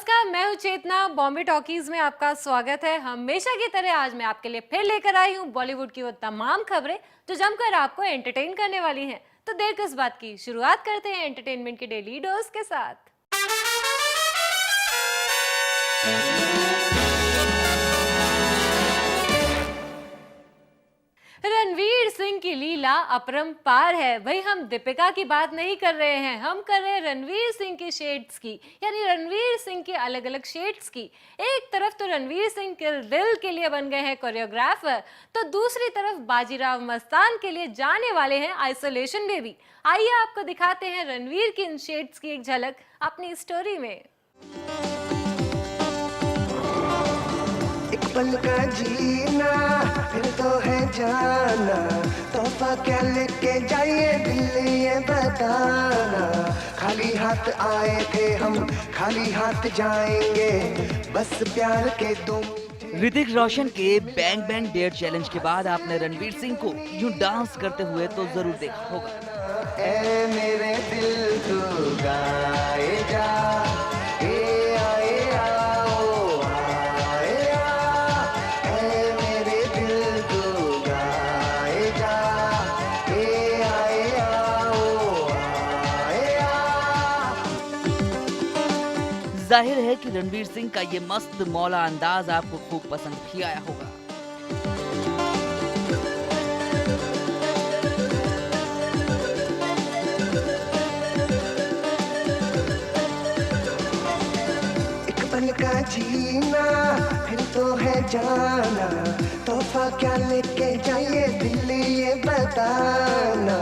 नमस्कार, मैं हूं चेतना। बॉम्बे टॉकीज में आपका स्वागत है। हमेशा की तरह आज मैं आपके लिए फिर लेकर आई हूं बॉलीवुड की वो तमाम खबरें जो जमकर आपको एंटरटेन करने वाली हैं। तो देर किस बात की, शुरुआत करते हैं एंटरटेनमेंट के डेली डोज के साथ। रणवीर सिंह की लीला अपरंपार है। भाई, हम दीपिका की बात नहीं कर रहे हैं, हम कर रहे हैं रणवीर सिंह के शेड्स की, यानी रणवीर सिंह के अलग अलग शेड्स की। एक तरफ तो रणवीर सिंह के दिल के लिए बन गए हैं कोरियोग्राफर, तो दूसरी तरफ बाजीराव मस्तान के लिए जाने वाले हैं आइसोलेशन बेबी। आइए आपको दिखाते हैं रणवीर की इन शेड्स की एक झलक अपनी स्टोरी में। एक पल का जीना फिर तो है जाना, तोहफा क्या लेके जाइए दिल ये बताना। खाली हाथ आए थे हम, खाली हाथ जाएंगे, बस प्यार के तुम। ऋतिक रोशन के बैंग बैंग डेयर चैलेंज के बाद आपने रणवीर सिंह को यूं डांस करते हुए तो जरूर देखा होगा। ए मेरे दिल तू गाए जा, ए आए आओ आए आ, ए मेरे दिल तू गाए जा, ए आए आओ आए आ। जाहिर है कि रणवीर सिंह का ये मस्त मौला अंदाज आपको खूब पसंद भी आया होगा। का जीना फिर तो है जाना, तोहफा क्या लेके जाइए दिल ये बताना।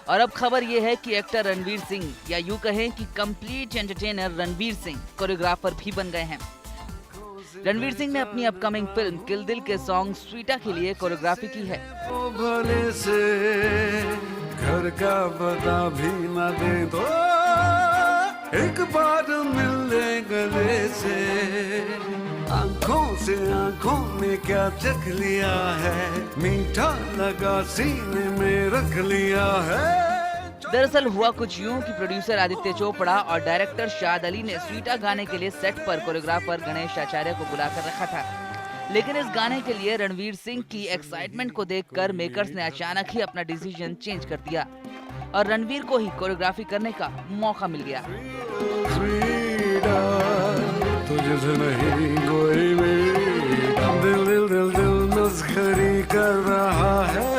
और अब खबर ये है कि एक्टर रणवीर सिंह, या यूं कहें कि complete entertainer Ranveer Singh choreographer भी बन गए हैं। रणवीर सिंह ने अपनी अपकमिंग फिल्म किल दिल के सॉन्ग स्वीटा के लिए कोरियोग्राफी की है। भले से घर का पता भी न दे दो, एक बार मिल ले गले से, आंखों से आंखों ने क्या चख लिया है, मीठा लगा सीने में रख लिया है। दरअसल हुआ कुछ यूं कि प्रोड्यूसर आदित्य चोपड़ा और डायरेक्टर शाद अली ने स्वीटा गाने के लिए सेट पर कोरियोग्राफर गणेश आचार्य को बुलाकर रखा था, लेकिन इस गाने के लिए रणवीर सिंह की एक्साइटमेंट को देखकर मेकर्स ने अचानक ही अपना डिसीजन चेंज कर दिया और रणवीर को ही कोरियोग्राफी करने का मौका मिल गया। तुझसे नहीं कोई दिल दिल दिल दिल मस्करी कर रहा है,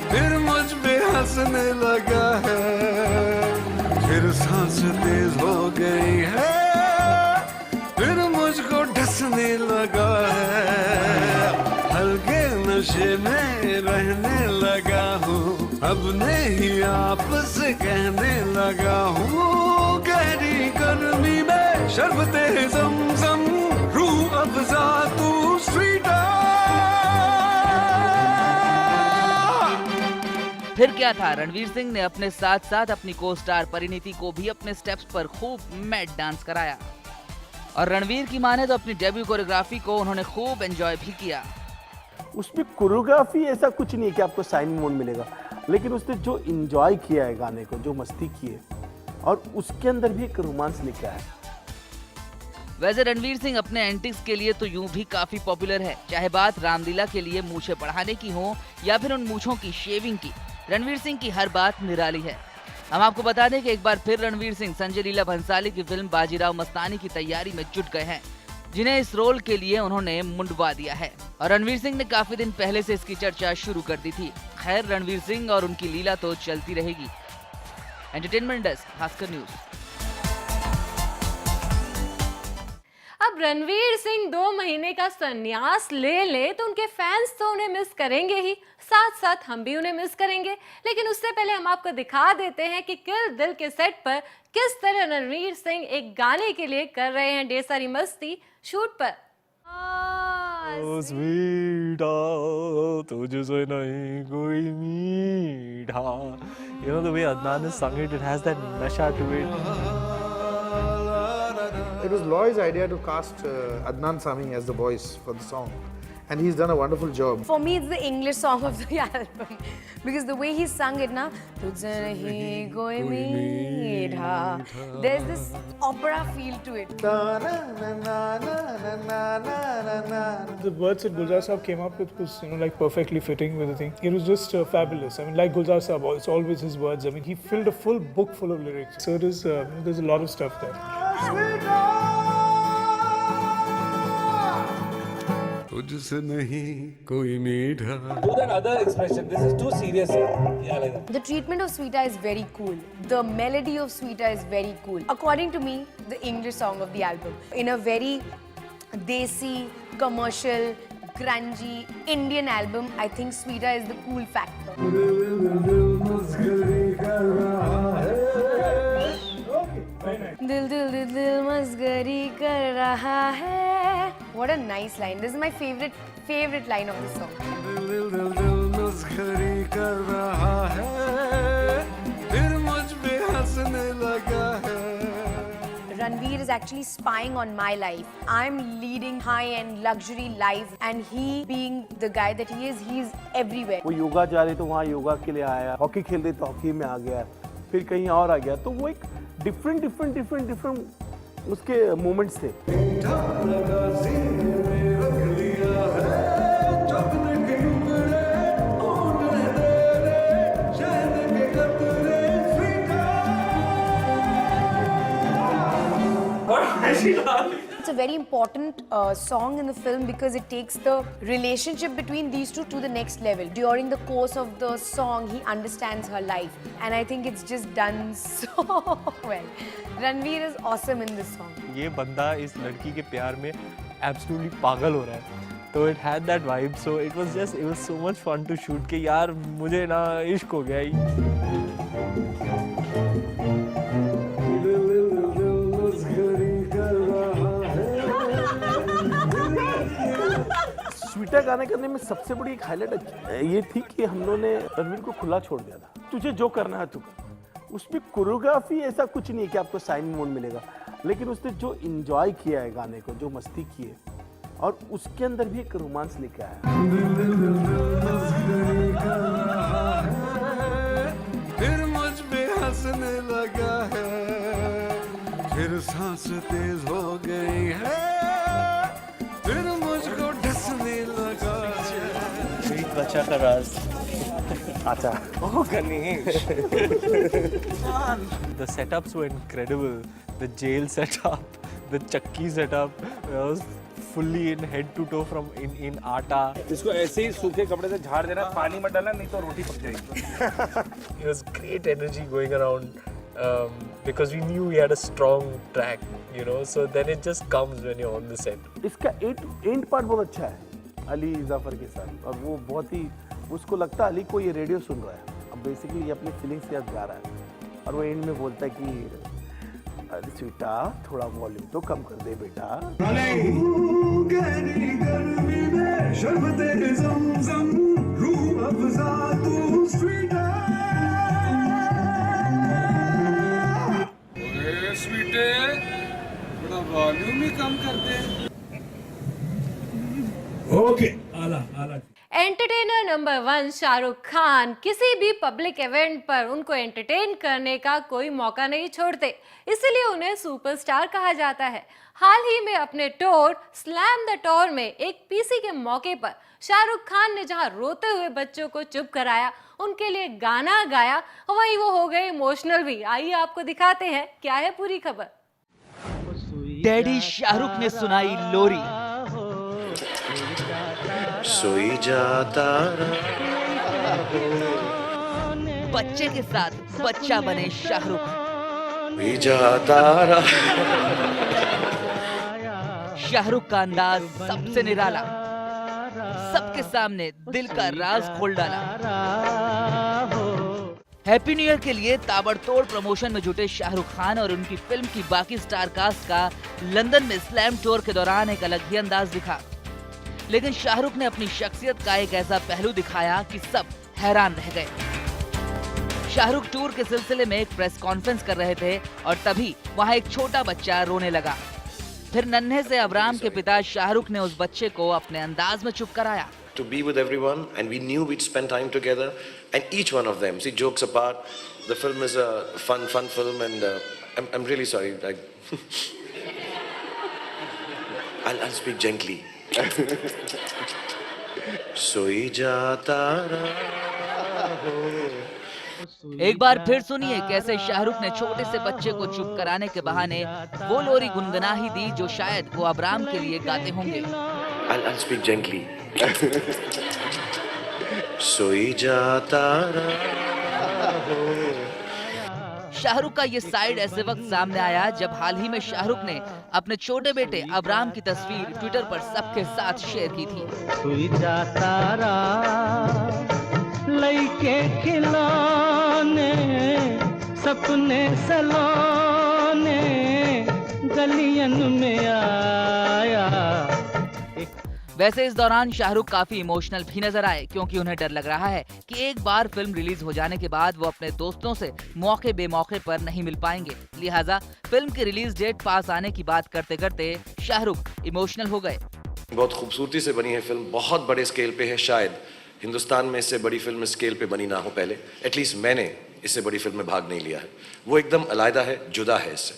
फिर मुझ पे हंसने लगा है, फिर सांस तेज हो गई है, फिर मुझको ढसने लगा है, हल्के नशे में रहने लगा हूँ, अब नहीं आपसे कहने लगा हूँ, गहरी गर्मी में शरबते ज़मज़म, रूह अफ़ज़ा तू स्वीटा। फिर क्या था, रणवीर सिंह ने अपने साथ साथ अपनी को स्टार परिणीति को भी अपने स्टेप्स पर खूब मैड डांस कराया। और रणवीर की माने तो अपनी डेब्यू कोरियोग्राफी को उन्होंने खूब एंजॉय भी किया। उसमें कोरियोग्राफी ऐसा कुछ नहीं है कि आपको साइन मोड मिलेगा, लेकिन उसने जो एंजॉय किया है गाने को, जो मस्ती की है, और उसके अंदर भी एक रोमांस लेके आया। वैसे रणवीर सिंह अपने एंटिक्स के लिए तो यूं भी काफी पॉपुलर है, चाहे बात रामलीला के लिए मूछें बढ़ाने की हो या फिर उन मूछों की शेविंग की। रणवीर सिंह की हर बात निराली है। हम आपको बता दें कि एक बार फिर रणवीर सिंह संजय लीला भंसाली की फिल्म बाजीराव मस्तानी की तैयारी में जुट गए हैं, जिन्हें इस रोल के लिए उन्होंने मुंडवा दिया है। और रणवीर सिंह ने काफी दिन पहले से इसकी चर्चा शुरू कर दी थी। खैर, रणवीर सिंह और उनकी लीला तो चलती रहेगी। Entertainment desk, Bhaskar news. अब रणवीर सिंह 2 महीने का संन्यास ले ले तो उनके फैंस तो उन्हें मिस करेंगे ही, साथ साथ हम भी उन्हें मिस करेंगे। लेकिन उससे पहले हम आपको दिखा देते हैं कि किल दिल के सेट पर किस तरह रणवीर सिंह एक गाने के लिए कर रहे हैं ढेर सारी मस्ती शूट पर। स्वीटा तुझसे नहीं कोई मीठा। You know the way Adnan has sung it, it has that nasha to it. It was Loy's idea to cast Adnan Sami as the voice for the song. and he's done a wonderful job. For me, it's the English song of the album because the way he sung it, na, "Tujhse nahi koi meetha," there's this opera feel to it. The words that Gulzar Saab came up with was, like perfectly fitting with the thing. It was just fabulous. I mean, like Gulzar Saab, it's always his words. I mean, he filled a full book full of lyrics. So there's a lot of stuff there. तुझसे नहीं कोई मीठा. Do that other expression. This is too serious. Yeah, like that. The treatment of Sweeta is very cool. The melody of Sweeta is very cool. According to me, the English song of the album. In a very desi, commercial, grungy Indian album, I think Sweeta is the cool factor. Dil dil dil dil masgari kar raha hai. What a nice line. This is my favorite line of this song. दिल दिल दिल दिल मस्करी कर रहा है, फिर मुझ पे हंसने लगा है. Ranveer is actually spying on my life. I'm leading high-end luxury life and he being the guy that he is, he's everywhere. वो योगा जा रहे तो वहाँ योगा के लिए आया, हॉकी खेल रहे तो हॉकी में आ गया, फिर कहीं और आ गया. तो वो एक डिफरेंट उसके मोमेंट्स थे. It's a very important song in the film because it takes the relationship between these two to the next level. During the course of the song, he understands her life, and I think it's just done so well. Ranveer is awesome in this song. ये बंदा इस लड़की के प्यार में absolutely पागल हो रहा है. तो it had that vibe. So it was so much fun to shoot कि यार मुझे ना इश्क हो गया ही. स्वीटा गाने करने में सबसे बड़ी एक हाईलाइट ये थी कि हम लोगों ने रणवीर को खुला छोड़ दिया था. तुझे जो करना है तू कर. उसमें कोरियोग्राफी ऐसा कुछ नहीं है कि आपको साइन मोड मिलेगा, लेकिन उसने जो इंजॉय किया है गाने को, जो मस्ती की है, और उसके अंदर भी एक रोमांस लेके आया. फिर मुझ पे हंसने लगा है, फिर सांस तेज हो गई है, फिर मुझको ढसने लगा है. बच्चा का राज. अच्छा. Oh, Ganesh. The setups were incredible. The jail setup, the chakki setup, was fully in head to toe from in aata. इसको ऐसे ही सूखे कपड़े से झाड़ देना, पानी मत डालना, नहीं तो रोटी पक जाएगी. It was great energy going around because we knew we had a strong track, so then it just comes when you're on the set. इसका एंड पार्ट बहुत अच्छा है अली जाफर के साथ, और वो बहुत ही उसको लगता है अली को ये रेडियो सुन रहा है. अब बेसिकली ये अपनी फीलिंग्स के साथ गा रहा है, और वो एंड में बोलता है कि अरे स्वीटा थोड़ा वॉल्यूम तो कम कर दे बेटा. स्वीटे थोड़ा वॉल्यूम ही कम कर दे. ओके, आला. एंटरटेनर नंबर 1 शाहरुख खान किसी भी पब्लिक इवेंट पर उनको एंटरटेन करने का कोई मौका नहीं छोड़ते, इसलिए उन्हें सुपरस्टार कहा जाता है. हाल ही में अपने टूर स्लैम द टूर में एक पीसी के मौके पर शाहरुख खान ने जहां रोते हुए बच्चों को चुप कराया, उनके लिए गाना गाया, वहीं वो हो गए इमोशनल भी. आइए आपको दिखाते हैं क्या है पूरी खबर. डैडी शाहरुख ने सुनाई लोरी. सोई जाता बच्चे के साथ बच्चा बने शाहरुख. भी जाता शाहरुख का अंदाज सबसे निराला, सबके सामने दिल का राज खोल डाला. हैप्पी न्यू ईयर के लिए ताबड़तोड़ प्रमोशन में जुटे शाहरुख खान और उनकी फिल्म की बाकी स्टार कास्ट का लंदन में स्लैम टूर के दौरान एक अलग ही अंदाज दिखा. लेकिन शाहरुख ने अपनी शख्सियत का एक ऐसा पहलू दिखाया कि सब हैरान रह गए. शाहरुख टूर के सिलसिले में एक प्रेस कॉन्फ्रेंस कर रहे थे और तभी वहां एक छोटा बच्चा रोने लगा. फिर नन्हे से अबराम के पिता शाहरुख ने उस बच्चे को अपने अंदाज में चुप कराया। To be with everyone, and we knew we'd spend time together, and each one of them, see, jokes apart, the film is a fun film, and I'm really sorry. I'll speak gently. सोई जाता रहो। एक बार फिर सुनिए कैसे शाहरुख ने छोटे से बच्चे को चुप कराने के बहाने वो लोरी गुनगुना ही दी जो शायद वो अबराम के लिए गाते होंगे। I'll speak gently. सोई जाता रहो। शाहरुख का ये साइड ऐसे वक्त सामने आया जब हाल ही में शाहरुख ने अपने छोटे बेटे अबराम की तस्वीर ट्विटर पर सबके साथ शेयर की थी। सोई जाता रहा लइके खिलौने सपने सलोने गलियन में आया। वैसे इस दौरान शाहरुख काफी इमोशनल भी नजर आए क्योंकि उन्हें डर लग रहा है कि एक बार फिल्म रिलीज हो जाने के बाद वो अपने दोस्तों से मौके बेमौके पर नहीं मिल पाएंगे। लिहाजा फिल्म की रिलीज डेट पास आने की बात करते करते शाहरुख इमोशनल हो गए। बहुत खूबसूरती से बनी है फिल्म, बहुत बड़े स्केल पे है, शायद हिंदुस्तान में इससे बड़ी फिल्म स्केल पे बनी ना हो पहले। एटलीस्ट मैंने इससे बड़ी फिल्म में भाग नहीं लिया है। वो एकदम अलग है, जुदा है इससे।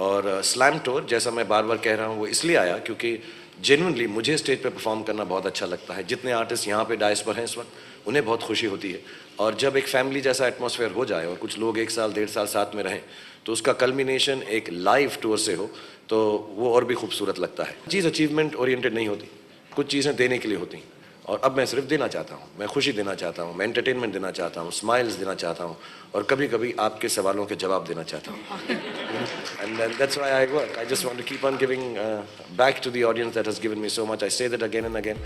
और स्लैम टूर जैसा मैं बार बार कह रहा हूँ वो इसलिए आया क्योंकि जेन्युइनली मुझे स्टेज पे परफॉर्म करना बहुत अच्छा लगता है। जितने आर्टिस्ट यहाँ पे डायस पर हैं इस वक्त उन्हें बहुत खुशी होती है, और जब एक फैमिली जैसा एटमॉस्फेयर हो जाए और कुछ लोग 1 साल 1.5 साल साथ में रहें तो उसका कल्मिनेशन एक लाइव टूर से हो तो वो और भी खूबसूरत लगता है। चीज़ अचीवमेंट ओरिएंटेड नहीं होती, कुछ चीज़ें देने के लिए होती हैं, और अब मैं सिर्फ देना चाहता हूँ। मैं खुशी देना चाहता हूँ, मैं एंटरटेनमेंट देना चाहता हूँ, स्माइल्स देना चाहता हूँ, और कभी कभी आपके सवालों के जवाब देना चाहता हूँ। And that's why I work. I just want to keep on giving back to the audience that has given me so much. I say that again and again.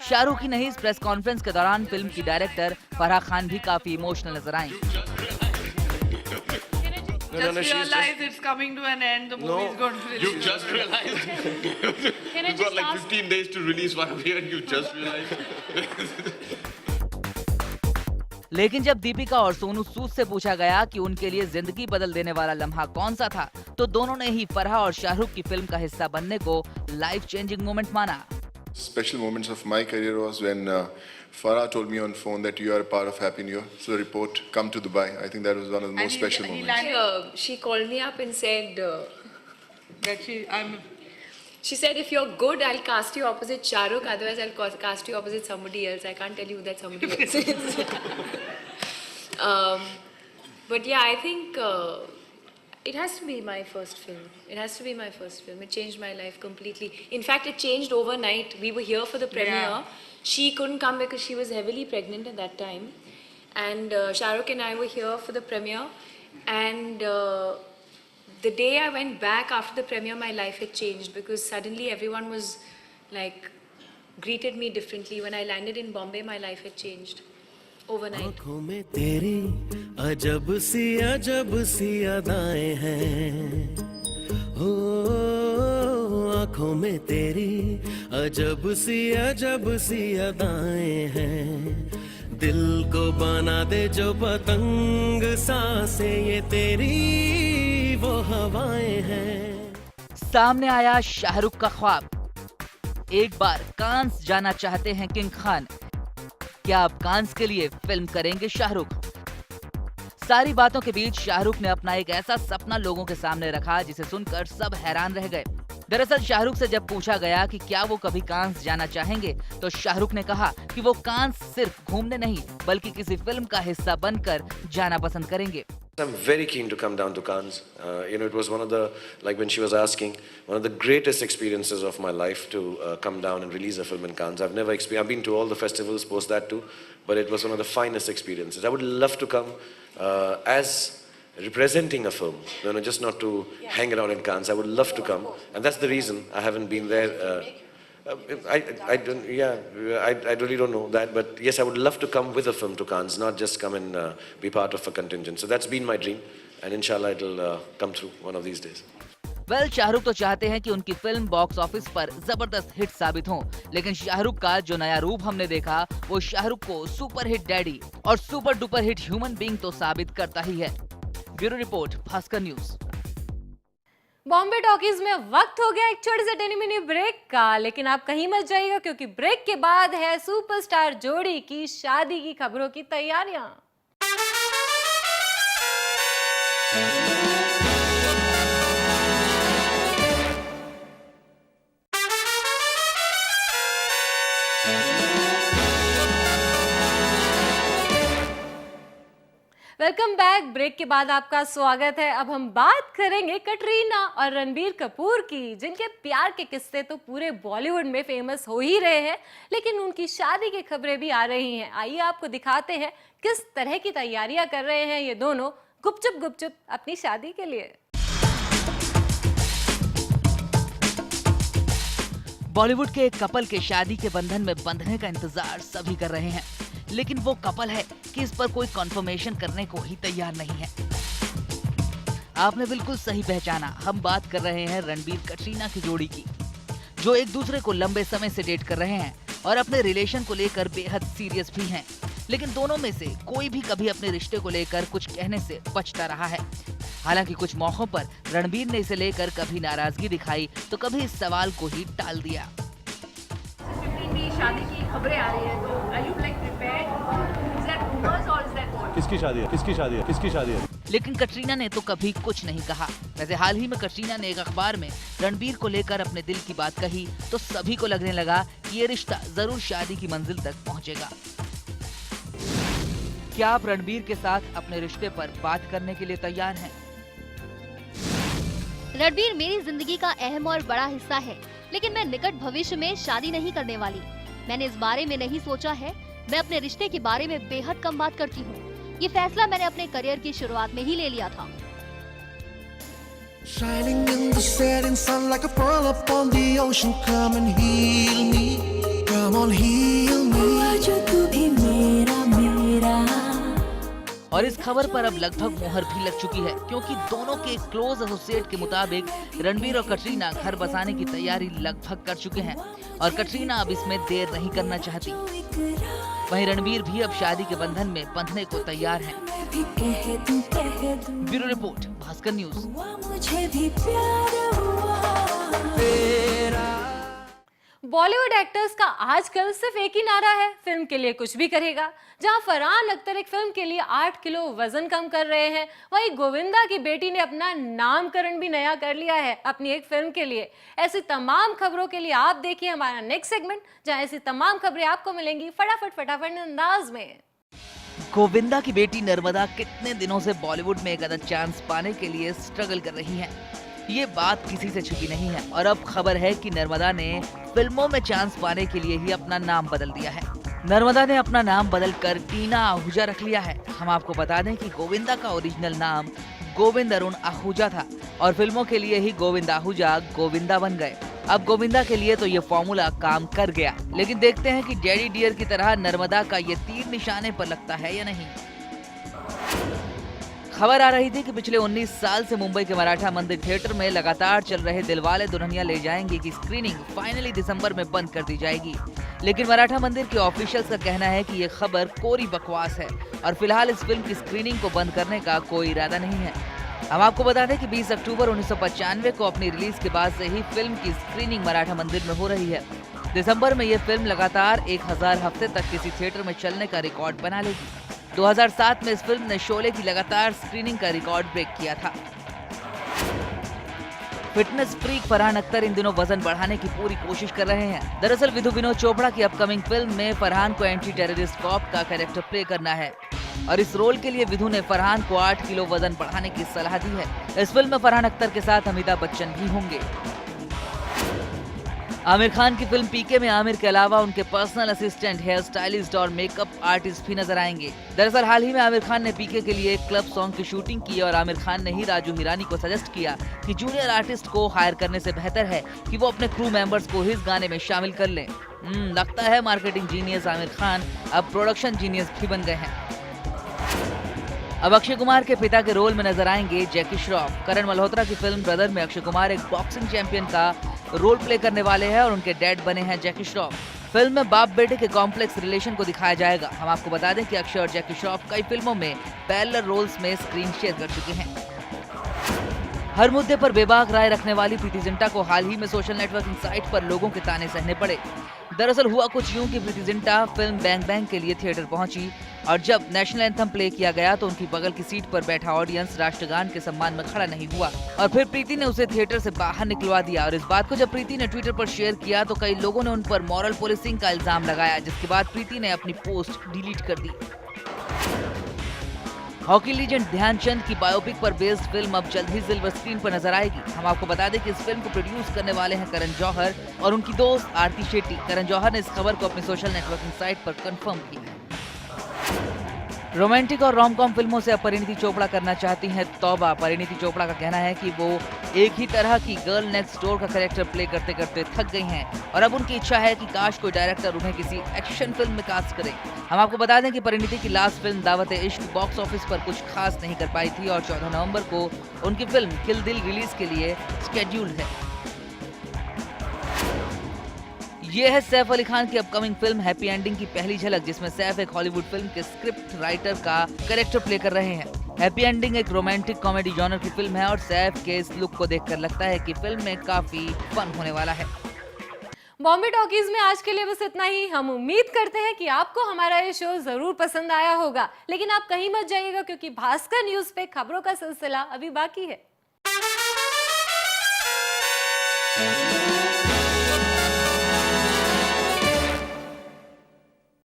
Shahrukh ही नहीं, इस प्रेस कॉन्फ्रेंस के दौरान फिल्म की director Farah Khan भी काफी emotional नजर आई। Just realize it's coming to an end. The movie is going to release. You just realized. You've got like 15 days to release one of here, and you just realized. लेकिन जब दीपिका और सोनू सूद से पूछा गया कि उनके लिए जिंदगी बदल देने वाला लम्हा कौन सा था, तो दोनों ने ही फराह और शाहरुख की फिल्म का हिस्सा बनने को लाइफ चेंजिंग मोमेंट माना। Special moments of my career was when Farah told me on phone that you are a part of Happy New Year. So the report, come to Dubai. I think that was one of the most special moments. She called me up and said That she said if you're good, I'll cast you opposite Shahrukh. Otherwise, I'll cast you opposite somebody else. I can't tell you who that somebody else is. But yeah, I think it has to be my first film. It has to be my first film. It changed my life completely. In fact, it changed overnight. We were here for the premiere. Yeah. She couldn't come because she was heavily pregnant at that time. And Shahrukh and I were here for the premiere. And the day I went back after the premiere, my life had changed because suddenly everyone was like, greeted me differently. When I landed in Bombay, my life had changed overnight. आँखों में तेरी अजब सी अदाएं हैं, हो आँखों में तेरी अजब सी अदाएं हैं, दिल को बना दे जो पतंग सांसें ये तेरी वो हवाएं हैं। सामने आया शाहरुख का ख्वाब, एक बार कांस जाना चाहते हैं किंग खान। क्या अब कांस के लिए फिल्म करेंगे शाहरुख? सारी बातों के बीच शाहरुख ने अपना एक ऐसा सपना लोगों के सामने रखा जिसे सुनकर सब हैरान रह गए। दरअसल शाहरुख से जब पूछा गया कि क्या वो कभी कांस जाना चाहेंगे, तो शाहरुख ने कहा कि वो कांस सिर्फ घूमने नहीं बल्कि किसी फिल्म का हिस्सा बनकर जाना पसंद करेंगे। I'm very keen to come down to Cannes. It was one of the, like when she was asking, one of the greatest experiences of my life to come down and release a film in Cannes. I've never experienced, I've been to all the festivals post that too, but it was one of the finest experiences. I would love to come as representing a film, just not to hang around in Cannes. I would love to come, and that's the reason I haven't been there. I really don't know that, but yes, I would love to come with a film to Cannes, not just come and be part of a contingent. So that's been my dream, and inshallah it'll come through one of these days. Well Shahrukh तो चाहते हैं कि उनकी film box office पर जबरदस्त hit साबित हो, लेकिन शाहरुख का जो नया रूप हमने देखा वो शाहरुख को सुपर हिट डैडी और super duper hit human being तो साबित करता ही है। Bureau report, Bhaskar news. Bombay talkies में वक्त हो गया एक छोटे से टेनी मिनी ब्रेक का, लेकिन आप कहीं मत जाइएगा क्योंकि ब्रेक के बाद है सुपरस्टार जोड़ी की शादी की खबरों की तैयारियां। Welcome back. ब्रेक के बाद आपका स्वागत है। अब हम बात करेंगे कटरीना और रणबीर कपूर की, जिनके प्यार के किस्से तो पूरे बॉलीवुड में फेमस हो ही रहे हैं, लेकिन उनकी शादी की खबरें भी आ रही हैं। आइए आपको दिखाते हैं किस तरह की तैयारियां कर रहे हैं ये दोनों गुपचुप अपनी शादी के लिए। बॉलीवुड के एक कपल के शादी के बंधन में बंधने का इंतजार सभी कर रहे हैं, लेकिन वो कपल है कि इस पर कोई कंफर्मेशन करने को ही तैयार नहीं है। आपने बिल्कुल सही पहचाना, हम बात कर रहे हैं रणबीर कटरीना की जोड़ी की, जो एक दूसरे को लंबे समय से डेट कर रहे हैं और अपने रिलेशन को लेकर बेहद सीरियस भी हैं। लेकिन दोनों में से कोई भी कभी अपने रिश्ते को लेकर कुछ कहने से बचता रहा है। हालांकि कुछ मौकों पर रणबीर ने इसे लेकर कभी नाराजगी दिखाई तो कभी इस सवाल को ही टाल दिया। शादी की खबरें आ रही है, तो are you like prepared? Is that rumors or is that what? किसकी शादी है? किसकी शादी है? किसकी शादी है? लेकिन कटरीना ने तो कभी कुछ नहीं कहा। वैसे हाल ही में कटरीना ने एक अखबार में रणबीर को लेकर अपने दिल की बात कही तो सभी को लगने लगा कि ये रिश्ता जरूर शादी की मंजिल तक पहुंचेगा। क्या आप रणबीर के साथ अपने रिश्ते पर बात करने के लिए तैयार हैं? रणबीर मेरी जिंदगी का अहम और बड़ा हिस्सा है, लेकिन मैं निकट भविष्य में शादी नहीं करने वाली। मैंने इस बारे में नहीं सोचा है। मैं अपने रिश्ते के बारे में बेहद कम बात करती हूँ। ये फैसला मैंने अपने करियर की शुरुआत में ही ले लिया था। Shining in the setting sun like a pearl upon the ocean, come and heal me, come on heal me. तू भी मेरा मेरा। और इस खबर पर अब लगभग मोहर भी लग चुकी है, क्योंकि दोनों के क्लोज एसोसिएट के मुताबिक रणबीर और कटरीना घर बसाने की तैयारी लगभग कर चुके हैं और कटरीना अब इसमें देर नहीं करना चाहती। वहीं रणबीर भी अब शादी के बंधन में बंधने को तैयार हैं। Bureau report, Bhaskar news. Bollywood actors का आजकल सिर्फ एक ही नारा है, फिल्म के लिए कुछ भी करेगा। जहां फरहान अख्तर एक फिल्म के लिए 8 किलो वजन कम कर रहे हैं, वहीं गोविंदा की बेटी ने अपना नामकरण भी नया कर लिया है अपनी एक फिल्म के लिए। ऐसी तमाम खबरों के लिए आप देखिए हमारा नेक्स्ट सेगमेंट, जहां ऐसी तमाम खबरें आपको मिलेंगी फटाफट अंदाज में। गोविंदा की बेटी नर्मदा कितने दिनों से बॉलीवुड में एक अदद चांस पाने के लिए स्ट्रगल कर रही हैं। ये बात किसी से छुपी नहीं है और अब खबर है कि नर्मदा ने फिल्मों में चांस पाने के लिए ही अपना नाम बदल दिया है। नर्मदा ने अपना नाम बदलकर टीना आहूजा रख लिया है। हम आपको बता दें कि गोविंदा का ओरिजिनल नाम गोविंद अरुण आहूजा था और फिल्मों के लिए ही गोविंद आहूजा गोविंदा बन गए। अब गोविंदा के लिए तो ये फॉर्मूला काम कर गया, लेकिन देखते हैं कि डैडी डियर की तरह नर्मदा का ये तीर निशाने पर लगता है या नहीं। खबर आ रही थी कि पिछले 19 साल से मुंबई के मराठा मंदिर थिएटर में लगातार चल रहे दिलवाले दुल्हनिया ले जाएंगे की स्क्रीनिंग फाइनली दिसंबर में बंद कर दी जाएगी। लेकिन मराठा मंदिर के ऑफिशियल्स का कहना है कि ये खबर कोरी बकवास है और फिलहाल इस फिल्म की स्क्रीनिंग को बंद करने का कोई इरादा नहीं है। हम आपको बता दें कि 20 अक्टूबर 1995 को अपनी रिलीज के बाद से ही फिल्म की स्क्रीनिंग मराठा मंदिर में हो रही है। दिसंबर में ये फिल्म लगातार 1000 हफ्ते तक किसी थिएटर में चलने का रिकॉर्ड बना लेगी। 2007 में इस फिल्म ने शोले की लगातार स्क्रीनिंग का रिकॉर्ड ब्रेक किया था। फिटनेस फ्रीक फरहान अख्तर इन दिनों वजन बढ़ाने की पूरी कोशिश कर रहे हैं। दरअसल विधु विनोद चोपड़ा की अपकमिंग फिल्म में फरहान को एंटी टेररिस्ट कॉप का कैरेक्टर प्ले करना है और इस रोल के लिए विधु ने फरहान को 8 किलो वजन बढ़ाने की सलाह दी है। इस फिल्म में फरहान अख्तर के साथ अमिताभ बच्चन भी होंगे। आमिर खान की फिल्म पीके में आमिर के अलावा उनके पर्सनल असिस्टेंट, हेयर स्टाइलिस्ट और मेकअप आर्टिस्ट भी नजर आएंगे। दरअसल हाल ही में आमिर खान ने पीके के लिए एक क्लब सॉन्ग की शूटिंग की और आमिर खान ने ही राजू हिरानी को सजेस्ट किया कि जूनियर आर्टिस्ट को हायर करने से बेहतर है कि वो अपने क्रू मेंबर्स को इस गाने में शामिल कर लें। लगता है मार्केटिंग जीनियस आमिर खान अब प्रोडक्शन जीनियस भी बन गए हैं। अब अक्षय कुमार के पिता के रोल में नजर आएंगे जैकी श्रॉफ। करण मल्होत्रा की फिल्म ब्रदर में अक्षय कुमार एक बॉक्सिंग चैंपियन का रोल प्ले करने वाले हैं और उनके डैड बने हैं जैकी श्रॉफ। फिल्म में बाप बेटे के कॉम्प्लेक्स रिलेशन को दिखाया जाएगा। हम आपको बता दें कि अक्षय और जैकी श्रॉफ कई फिल्मों में पैरेलल रोल्स में स्क्रीन शेयर कर चुके हैं। हर मुद्दे पर बेबाक राय रखने वाली प्रीति जिंटा को हाल ही में सोशल नेटवर्किंग साइट पर लोगों के ताने सहने पड़े। दरअसल हुआ कुछ यूं कि Preity Zinta film bang bang के लिए थिएटर पहुंची और जब नेशनल एंथम प्ले किया गया तो उनकी बगल की सीट पर बैठा ऑडियंस राष्ट्रगान के सम्मान में खड़ा नहीं हुआ और फिर प्रीति ने उसे थिएटर से बाहर निकलवा दिया। और इस बात को जब प्रीति ने ट्विटर पर शेयर किया तो कई लोगों ने उन पर मॉरल पुलिसिंग का इल्जाम लगाया, जिसके बाद प्रीति ने अपनी पोस्ट डिलीट कर दी। हॉकी लीजेंड ध्यानचंद की बायोपिक पर बेस्ड फिल्म अब जल्द ही सिल्वर स्क्रीन पर नजर आएगी। हम आपको बता दें कि इस फिल्म को प्रोड्यूस करने वाले हैं करण जौहर और उनकी दोस्त आरती शेट्टी। करण जौहर ने इस खबर को अपनी सोशल नेटवर्किंग साइट पर कंफर्म किया है। रोमांटिक और रोम-कॉम फिल्मों से अब परिणीति चोपड़ा करना चाहती हैं तौबा। परिणीति चोपड़ा का कहना है कि वो एक ही तरह की गर्ल नेक्स्ट डोर का कैरेक्टर प्ले करते करते थक गई हैं और अब उनकी इच्छा है कि काश कोई डायरेक्टर उन्हें किसी एक्शन फिल्म में कास्ट करे। हम आपको बता दें कि परिणीति की last film Daawat-e-Ishq box office पर कुछ खास नहीं कर पाई थी और 14 नवंबर को उनकी फिल्म किल दिल रिलीज के लिए शेड्यूल्ड है। ये है सैफ अली खान की अपकमिंग फिल्म हैप्पी एंडिंग की पहली झलक, जिसमें सैफ एक हॉलीवुड फिल्म के स्क्रिप्ट राइटर का कैरेक्टर प्ले कर रहे हैं। हैप्पी एंडिंग एक रोमांटिक कॉमेडी जॉनर की फिल्म है और सैफ के इस लुक को देखकर लगता है कि फिल्म में काफी फन होने वाला है। बॉम्बे टॉकीज में आज के लिए बस इतना ही। हम उम्मीद करते हैं कि आपको हमारा ये शो जरूर पसंद आया होगा, लेकिन आप कहीं मत जाइएगा क्योंकि भास्कर न्यूज पे खबरों का सिलसिला अभी बाकी है।